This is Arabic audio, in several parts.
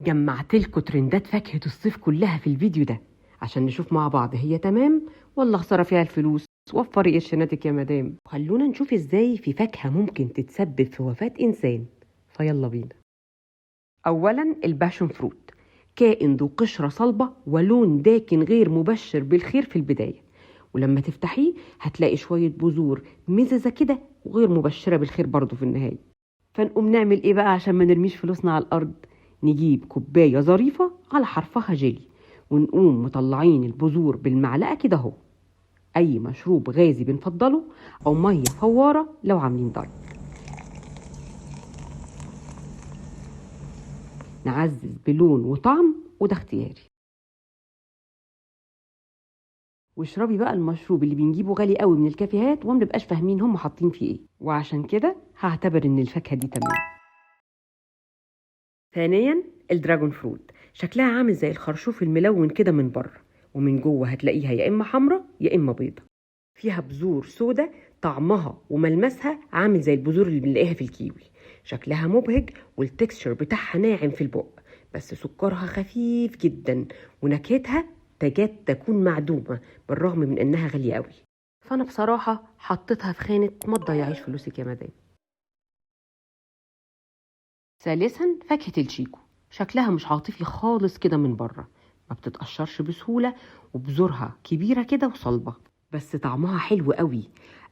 جمعت لكم ترندات فاكهة الصيف كلها في الفيديو ده عشان نشوف مع بعض هي تمام ولا خسارة فيها الفلوس. وفري قرشيناتك يا مدام. خلونا نشوف ازاي في فاكهة ممكن تتسبب في وفاة انسان. فيلا بينا. اولا الباشون فروت، كائن ذو قشرة صلبة ولون داكن غير مبشر بالخير في البداية، ولما تفتحيه هتلاقي شوية بذور مززة كده وغير مبشرة بالخير برضو في النهاية. فنقوم نعمل ايه بقى عشان ما نرميش فلوسنا على الارض؟ نجيب كوباية ظريفة على حرفها جيلي ونقوم مطلعين البذور بالمعلقة كده اهو. اي مشروب غازي بنفضله او مية فوارة لو عاملين دايت. نعزز بلون وطعم وده اختياري. واشربي بقى المشروب اللي بنجيبه غالي قوي من الكافيهات وما بنبقاش فاهمين هم حاطين فيه ايه، وعشان كده هعتبر ان الفاكهة دي تمام. ثانيا الدراجون فروت، شكلها عامل زي الخرشوف الملون كده من بره، ومن جوه هتلاقيها يا اما حمراء يا اما بيضة. فيها بذور سودة، طعمها وملمسها عامل زي البذور اللي بنلاقيها في الكيوي. شكلها مبهج والتكستشر بتاعها ناعم في البق، بس سكرها خفيف جدا ونكهتها تكاد تكون معدومة بالرغم من انها غالية قوي. فانا بصراحة حطيتها في خانة ما تضيعيش فلوسك يا مدام. ثالثا فاكهة الشيكو، شكلها مش عاطفي خالص كده من بره، ما بتتقشرش بسهولة وبذورها كبيرة كده وصلبة، بس طعمها حلو قوي.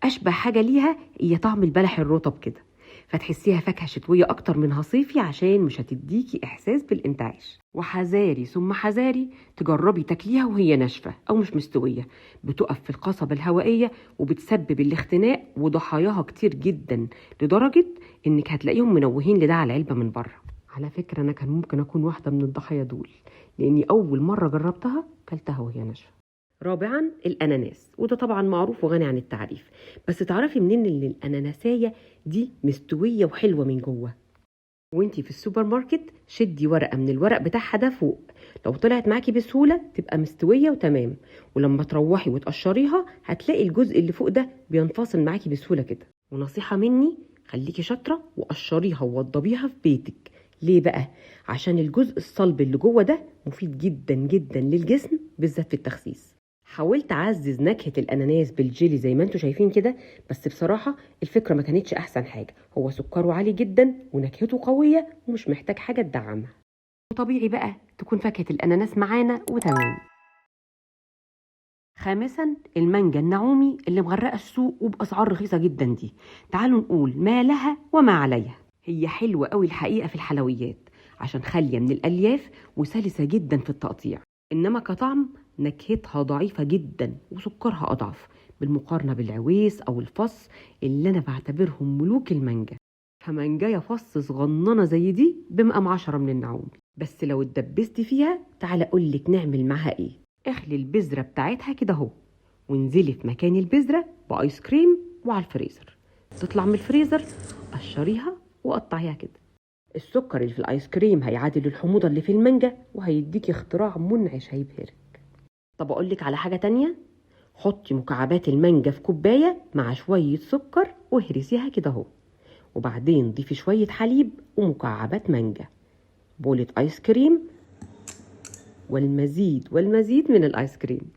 أشبه حاجة ليها هي طعم البلح الرطب كده، فتحسيها فاكهة شتوية أكتر منها صيفي عشان مش هتديكي إحساس بالإنتعاش. وحذاري ثم حذاري تجربي تاكليها وهي ناشفة أو مش مستوية، بتقف في القصبة الهوائية وبتسبب الاختناق وضحاياها كتير جدا، لدرجة إنك هتلاقيهم منوهين لده على العلبة من بره. على فكرة أنا كان ممكن أكون واحدة من الضحايا دول، لأني أول مرة جربتها كلتها وهي ناشفة. رابعا الأناناس، وده طبعا معروف وغني عن التعريف، بس تعرفي منين ان الأناناسية دي مستوية وحلوة من جوه؟ وانتي في السوبر ماركت شدي ورقة من الورق بتاعها ده فوق، لو طلعت معاكي بسهولة تبقى مستوية وتمام، ولما تروحي وتقشريها هتلاقي الجزء اللي فوق ده بينفصل معاكي بسهولة كده. ونصيحة مني، خليكي شاطرة وقشريها ووضبيها في بيتك. ليه بقى؟ عشان الجزء الصلب اللي جوه ده مفيد جدا جدا للجسم بالذات في التخسيس. حاولت اعزز نكهة الاناناس بالجيلي زي ما انتوا شايفين كده، بس بصراحة الفكرة ما كانتش احسن حاجة. هو سكره عالي جدا ونكهته قوية ومش محتاج حاجة تدعمها، وطبيعي بقى تكون فاكهة الاناناس معانا وتمام. خامسا المانجا النعومي اللي مغرقة السوق وبأسعار رخيصة جدا دي. تعالوا نقول ما لها وما عليها. هي حلوة قوي الحقيقة في الحلويات عشان خالية من الألياف وسلسة جدا في التقطيع، إنما كطعم نكهتها ضعيفة جدا وسكرها أضعف بالمقارنة بالعويس أو الفص اللي أنا بعتبرهم ملوك المانجا. فمانجاية فص صغننة زي دي بمقام 10 من النعومي، بس لو اتدبستي فيها تعالى أقولك نعمل معاها إيه. اخلي البذرة بتاعتها كده اهو، وانزلي في مكان البذرة بآيس كريم وعلى الفريزر. تطلع من الفريزر قشريها وقطعيها كده. السكر اللي في الايس كريم هيعادل الحموضة اللي في المانجا وهيديكي اختراع منعش هيبهرك. طب اقولك على حاجة تانية، حطي مكعبات المانجا في كوباية مع شوية سكر واهرسيها كده اهو، وبعدين ضيفي شوية حليب ومكعبات مانجا، بولة ايس كريم، والمزيد والمزيد من الايس كريم،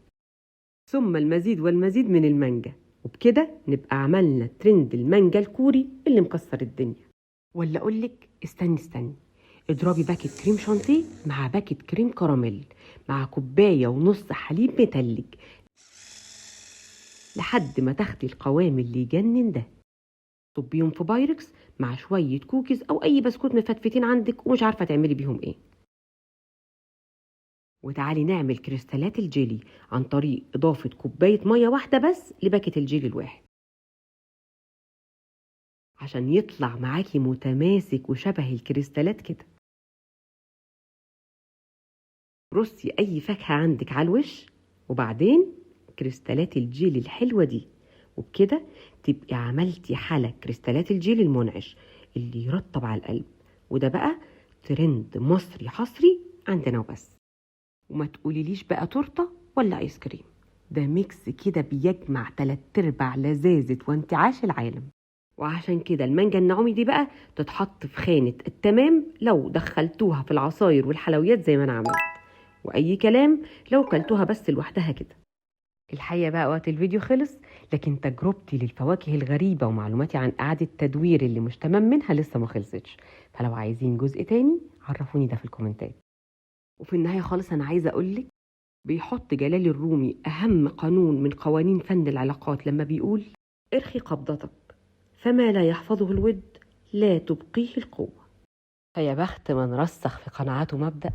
ثم المزيد والمزيد من المانجا، وبكده نبقى عملنا ترند المانجا الكوري اللي مكسر الدنيا. ولا اقولك استني، اضربي باكت كريم شانتيه مع باكت كريم كراميل مع كوباية ونص حليب متلج لحد ما تاخدي القوام اللي يجنن ده. صبيهم في بايركس مع شوية كوكيز او اي بسكوت مفتفتين عندك ومش عارفة تعملي بيهم ايه. وتعالي نعمل كريستالات الجيلي عن طريق إضافة كوباية مية واحدة بس لباكت الجيلي الواحد، عشان يطلع معاكي متماسك وشبه الكريستالات كده. رصي أي فاكهة عندك على الوش، وبعدين كريستالات الجيلي الحلوة دي، وبكده تبقي عملتي حالة كريستالات الجيلي المنعش اللي يرطب على القلب. وده بقى ترند مصري حصري عندنا وبس. وما تقوليليش بقى تورته ولا ايس كريم، ده ميكس كده بيجمع 3/4 لذاذة وانتعاش العالم. وعشان كده المانجا النعومي دي بقى تتحط في خانة التمام لو دخلتوها في العصاير والحلويات زي ما انا عملت، واي كلام لو كلتوها بس لوحدها كده. الحقيقة بقى وقت الفيديو خلص، لكن تجربتي للفواكه الغريبة ومعلوماتي عن إعادة تدوير اللي مش تمام منها لسه ما خلصتش، فلو عايزين جزء تاني عرفوني ده في الكومنتات. وفي النهاية خالص أنا عايزة أقولك، بيحط جلال الرومي أهم قانون من قوانين فن العلاقات لما بيقول: ارخي قبضتك، فما لا يحفظه الود لا تبقيه القوة. فيا بخت من رسخ في قناعاته مبدأ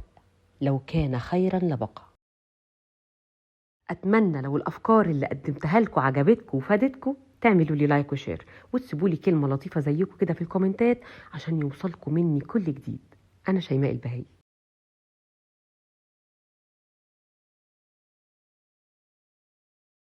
لو كان خيرا لبقى. أتمنى لو الأفكار اللي قدمتها لكم عجبتكم وفادتكم تعملوا لي لايك وشير، وتسيبوا لي كلمة لطيفة زيكم كده في الكومنتات عشان يوصلكم مني كل جديد. أنا شيماء البهائي.